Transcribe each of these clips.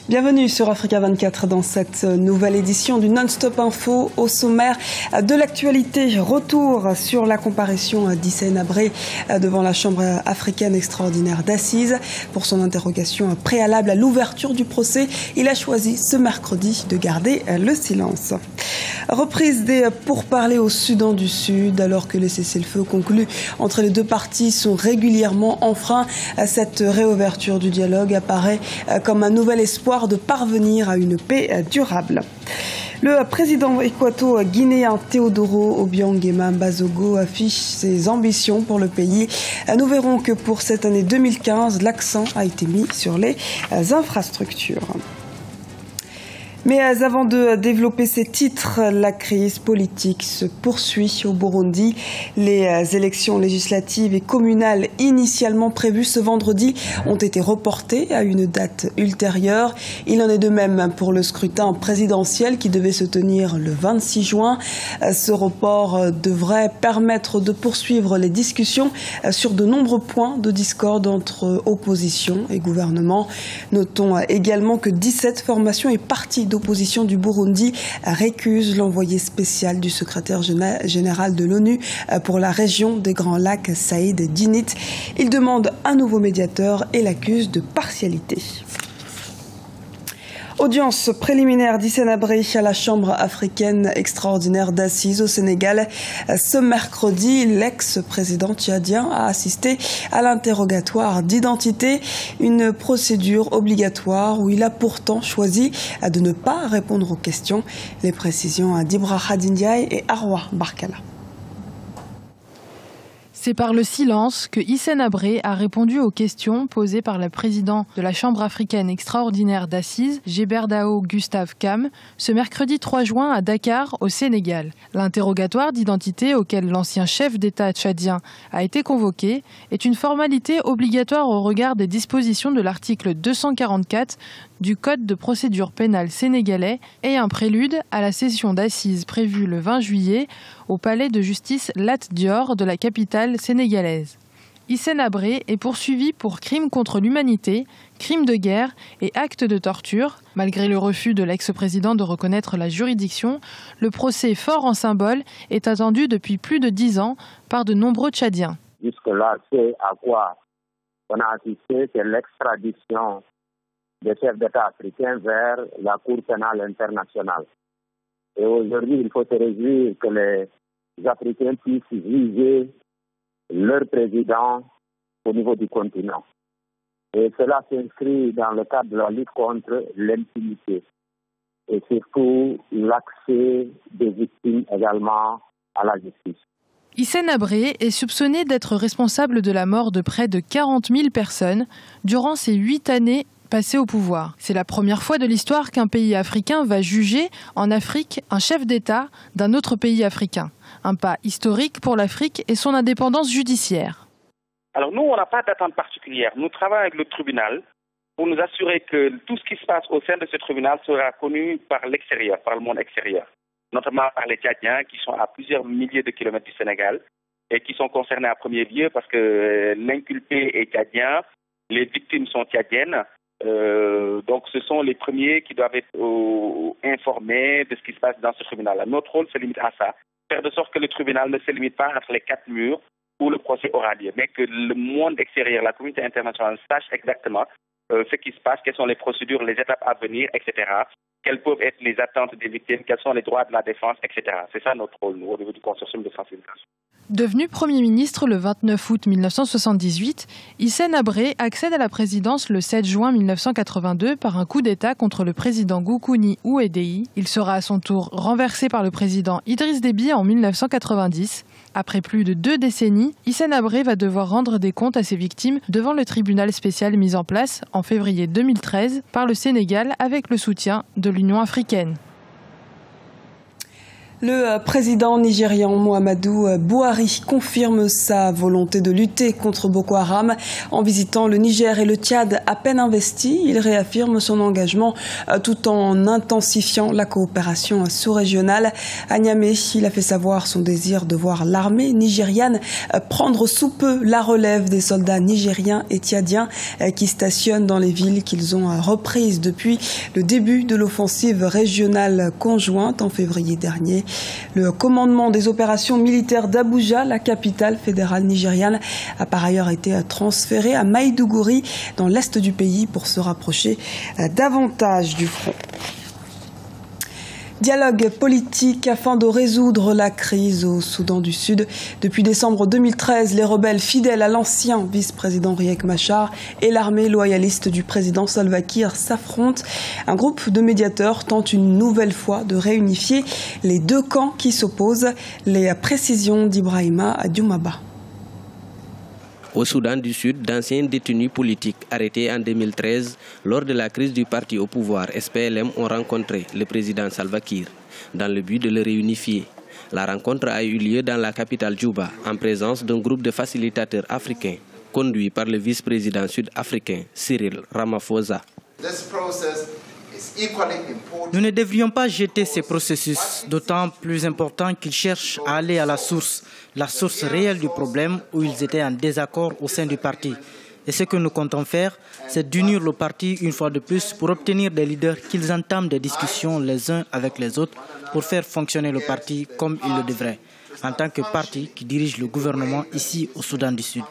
Bienvenue sur Africa 24 dans cette nouvelle édition du Non-Stop Info. Au sommaire de l'actualité, retour sur la comparution d'Hissène Habré devant la Chambre africaine extraordinaire d'assises. Pour son interrogation préalable à l'ouverture du procès, il a choisi ce mercredi de garder le silence. Reprise des pourparlers au Soudan du Sud, alors que les cessez-le-feu conclus entre les deux parties sont régulièrement enfreints. Cette réouverture du dialogue apparaît comme un nouvel espoir de parvenir à une paix durable. Le président équato-guinéen Teodoro Obiang Nguema Bazogo affiche ses ambitions pour le pays. Nous verrons que pour cette année 2015, l'accent a été mis sur les infrastructures. Mais avant de développer ces titres, la crise politique se poursuit au Burundi. Les élections législatives et communales initialement prévues ce vendredi ont été reportées à une date ultérieure. Il en est de même pour le scrutin présidentiel qui devait se tenir le 26 juin. Ce report devrait permettre de poursuivre les discussions sur de nombreux points de discorde entre opposition et gouvernement. Notons également que 17 formations et partis d'opposition du Burundi récuse l'envoyé spécial du secrétaire général de l'ONU pour la région des Grands Lacs, Saïd Dinit. Il demande un nouveau médiateur et l'accuse de partialité. Audience préliminaire d'Hissène Habré à la Chambre africaine extraordinaire d'assises au Sénégal. Ce mercredi, l'ex-président tchadien a assisté à l'interrogatoire d'identité, une procédure obligatoire où il a pourtant choisi de ne pas répondre aux questions. Les précisions d'Ibra Khadindiaï et Arwa Barkala. C'est par le silence que Hissène Habré a répondu aux questions posées par le président de la Chambre africaine extraordinaire d'assises, Geberdao Gustave Kam, ce mercredi 3 juin à Dakar, au Sénégal. L'interrogatoire d'identité auquel l'ancien chef d'État tchadien a été convoqué est une formalité obligatoire au regard des dispositions de l'article 244 du Code de procédure pénale sénégalais et un prélude à la session d'assises prévue le 20 juillet au palais de justice Lat Dior de la capitale sénégalaise. Hissène Habré est poursuivi pour crimes contre l'humanité, crimes de guerre et actes de torture. Malgré le refus de l'ex-président de reconnaître la juridiction, le procès fort en symbole est attendu depuis plus de 10 ans par de nombreux Tchadiens. Jusque-là, c'est à quoi on a assisté, c'est l'extradition des chefs d'État africains vers la Cour pénale internationale. Et aujourd'hui, il faut se réjouir que les Africains puissent juger leur président au niveau du continent. Et cela s'inscrit dans le cadre de la lutte contre l'impunité et surtout l'accès des victimes également à la justice. Hissène Habré est soupçonné d'être responsable de la mort de près de 40 000 personnes durant ces 8 années passé au pouvoir. C'est la première fois de l'histoire qu'un pays africain va juger en Afrique un chef d'État d'un autre pays africain. Un pas historique pour l'Afrique et son indépendance judiciaire. Alors nous, on n'a pas d'attente particulière. Nous travaillons avec le tribunal pour nous assurer que tout ce qui se passe au sein de ce tribunal sera connu par l'extérieur, par le monde extérieur. Notamment par les Tchadiens qui sont à plusieurs milliers de kilomètres du Sénégal et qui sont concernés à premier lieu parce que l'inculpé est tchadien, les victimes sont tchadiennes. Donc ce sont les premiers qui doivent être informés de ce qui se passe dans ce tribunal. Notre rôle se limite à ça, faire de sorte que le tribunal ne se limite pas entre les 4 murs où le procès aura lieu, mais que le monde extérieur, la communauté internationale sache exactement ce qui se passe, quelles sont les procédures, les étapes à venir, etc. Quelles peuvent être les attentes des victimes, quels sont les droits de la défense, etc. C'est ça notre rôle, nous, au niveau du consortium de sensibilisation. Devenu Premier ministre le 29 août 1978, Hissène Habré accède à la présidence le 7 juin 1982 par un coup d'État contre le président Goukouni Ouédéi. Il sera à son tour renversé par le président Idriss Déby en 1990. Après plus de 2 décennies, Hissène Habré va devoir rendre des comptes à ses victimes devant le tribunal spécial mis en place en février 2013 par le Sénégal avec le soutien de l'Union africaine. Le président nigérian Muhammadu Buhari confirme sa volonté de lutter contre Boko Haram. En visitant le Niger et le Tchad à peine investis, il réaffirme son engagement tout en intensifiant la coopération sous-régionale. À Niamey, il a fait savoir son désir de voir l'armée nigériane prendre sous peu la relève des soldats nigériens et tchadiens qui stationnent dans les villes qu'ils ont reprises depuis le début de l'offensive régionale conjointe en février dernier. Le commandement des opérations militaires d'Abuja, la capitale fédérale nigériane, a par ailleurs été transféré à Maïdougouri, dans l'est du pays, pour se rapprocher davantage du front. Dialogue politique afin de résoudre la crise au Soudan du Sud. Depuis décembre 2013, les rebelles fidèles à l'ancien vice-président Riek Machar et l'armée loyaliste du président Salva Kiir s'affrontent. Un groupe de médiateurs tente une nouvelle fois de réunifier les deux camps qui s'opposent. Les précisions d'Ibrahima Dioumaba. Au Soudan du Sud, d'anciens détenus politiques arrêtés en 2013 lors de la crise du parti au pouvoir SPLM ont rencontré le président Salva Kiir dans le but de le réunifier. La rencontre a eu lieu dans la capitale Djouba en présence d'un groupe de facilitateurs africains conduit par le vice-président sud-africain Cyril Ramaphosa. Nous ne devrions pas jeter ces processus, d'autant plus important qu'ils cherchent à aller à la source réelle du problème où ils étaient en désaccord au sein du parti. Et ce que nous comptons faire, c'est d'unir le parti une fois de plus pour obtenir des leaders qu'ils entament des discussions les uns avec les autres pour faire fonctionner le parti comme il le devrait, en tant que parti qui dirige le gouvernement ici au Soudan du Sud.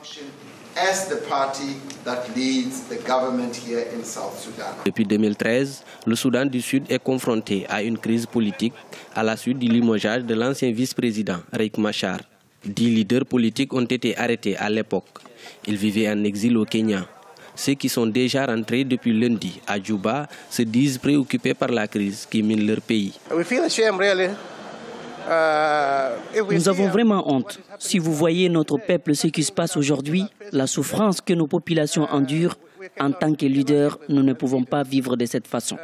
Depuis 2013, le Soudan du Sud est confronté à une crise politique à la suite du limogeage de l'ancien vice-président Riek Machar. 10 leaders politiques ont été arrêtés à l'époque. Ils vivaient en exil au Kenya. Ceux qui sont déjà rentrés depuis lundi à Djouba se disent préoccupés par la crise qui mine leur pays. Nous avons vraiment honte. Si vous voyez notre peuple, ce qui se passe aujourd'hui, la souffrance que nos populations endurent, en tant que leaders, nous ne pouvons pas vivre de cette façon.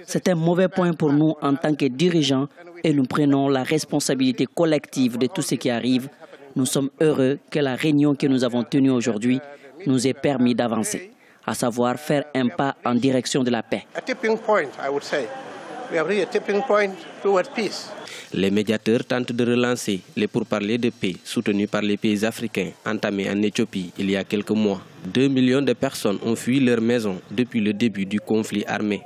C'est un mauvais point pour nous en tant que dirigeants et nous prenons la responsabilité collective de tout ce qui arrive. Nous sommes heureux que la réunion que nous avons tenue aujourd'hui nous ait permis d'avancer, à savoir faire un pas en direction de la paix. Les médiateurs tentent de relancer les pourparlers de paix soutenus par les pays africains entamés en Éthiopie il y a quelques mois. 2 millions de personnes ont fui leur maison depuis le début du conflit armé.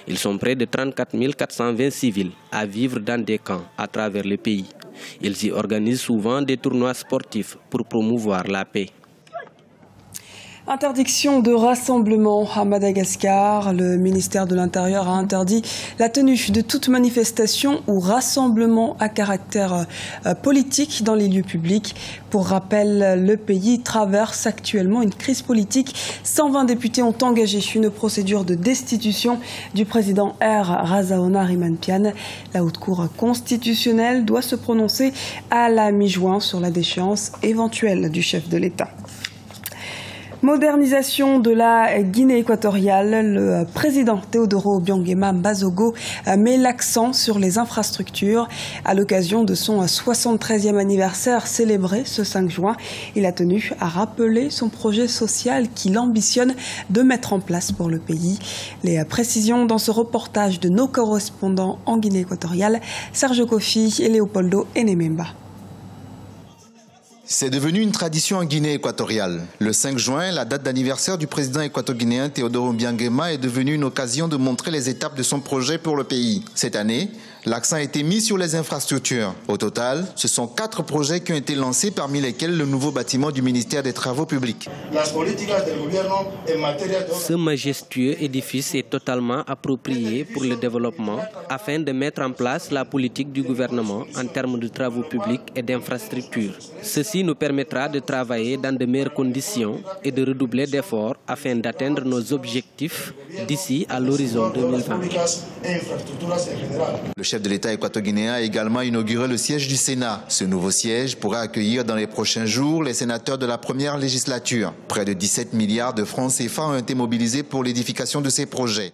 Ils sont près de 34 420 civils à vivre dans des camps à travers le pays. Ils y organisent souvent des tournois sportifs pour promouvoir la paix. Interdiction de rassemblement à Madagascar. Le ministère de l'Intérieur a interdit la tenue de toute manifestation ou rassemblement à caractère politique dans les lieux publics. Pour rappel, le pays traverse actuellement une crise politique. 120 députés ont engagé une procédure de destitution du président R. Razaona Rimampiane. La Haute Cour constitutionnelle doit se prononcer à la mi-juin sur la déchéance éventuelle du chef de l'État. Modernisation de la Guinée équatoriale. Le président Teodoro Obiang Mbasogo met l'accent sur les infrastructures. À l'occasion de son 73e anniversaire célébré ce 5 juin, il a tenu à rappeler son projet social qu'il ambitionne de mettre en place pour le pays. Les précisions dans ce reportage de nos correspondants en Guinée équatoriale, Serge Kofi et Léopoldo Enememba. C'est devenu une tradition en Guinée équatoriale. Le 5 juin, la date d'anniversaire du président équato-guinéen Teodoro Obiang est devenue une occasion de montrer les étapes de son projet pour le pays. Cette année, l'accent a été mis sur les infrastructures. Au total, ce sont 4 projets qui ont été lancés, parmi lesquels le nouveau bâtiment du ministère des Travaux publics. Ce majestueux édifice est totalement approprié pour le développement afin de mettre en place la politique du gouvernement en termes de travaux publics et d'infrastructures. Ceci nous permettra de travailler dans de meilleures conditions et de redoubler d'efforts afin d'atteindre nos objectifs d'ici à l'horizon 2020. Le chef de l'État équato-guinéen a également inauguré le siège du Sénat. Ce nouveau siège pourra accueillir dans les prochains jours les sénateurs de la première législature. Près de 17 milliards de francs CFA ont été mobilisés pour l'édification de ces projets.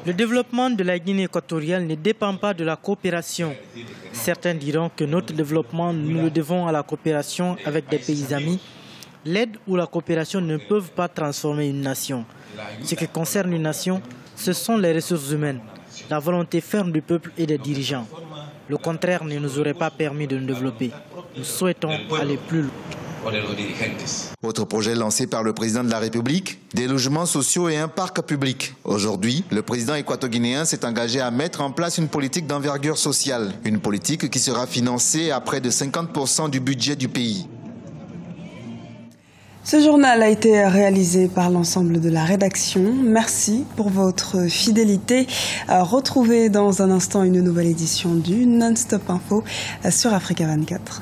Le développement de la Guinée équatoriale ne dépend pas de la coopération. Certains diront que notre développement, nous le devons à la coopération avec des pays amis. L'aide ou la coopération ne peuvent pas transformer une nation. Ce qui concerne une nation, ce sont les ressources humaines, la volonté ferme du peuple et des dirigeants. Le contraire ne nous aurait pas permis de nous développer. Nous souhaitons aller plus loin. Autre projet lancé par le président de la République, des logements sociaux et un parc public. Aujourd'hui, le président équato-guinéen s'est engagé à mettre en place une politique d'envergure sociale. Une politique qui sera financée à près de 50% du budget du pays. Ce journal a été réalisé par l'ensemble de la rédaction. Merci pour votre fidélité. Retrouvez dans un instant une nouvelle édition du Non-Stop Info sur Africa 24.